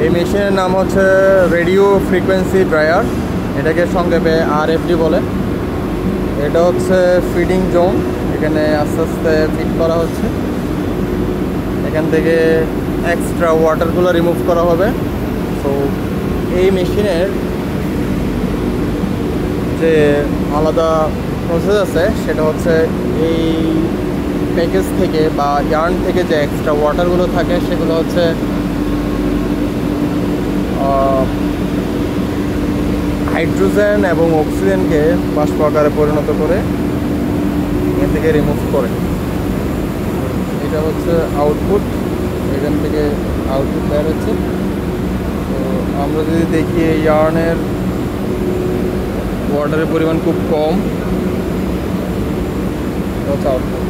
এই মেশিনের নাম হচ্ছে রেডিও ফ্রিকোয়েন্সি ড্রায়ার, এটাকে সংক্ষেপে RFD বলে। এটা হচ্ছে ফিডিং জোন, এখানে আস্তে আস্তে ফিট করা হচ্ছে। এখান থেকে এক্সট্রা ওয়াটারগুলো রিমুভ করা হবে। তো এই মেশিনের যে আলাদা প্রসেস আছে সেটা হচ্ছে এই প্যাকেজ থেকে বা ইয়ার্ন থেকে যে এক্সট্রা ওয়াটারগুলো থাকে সেগুলো হচ্ছে হাইড্রোজেন এবং অক্সিজেনকে বাষ্প আকারে পরিণত করে এখান থেকে রিমুভ করে। এটা হচ্ছে আউটপুট, এখান থেকে আউটপুট বের হচ্ছে। তো আমরা যদি দেখি এই ইয়ার্নের ওয়াটারের পরিমাণ খুব কম, এটা হচ্ছে আউটপুট।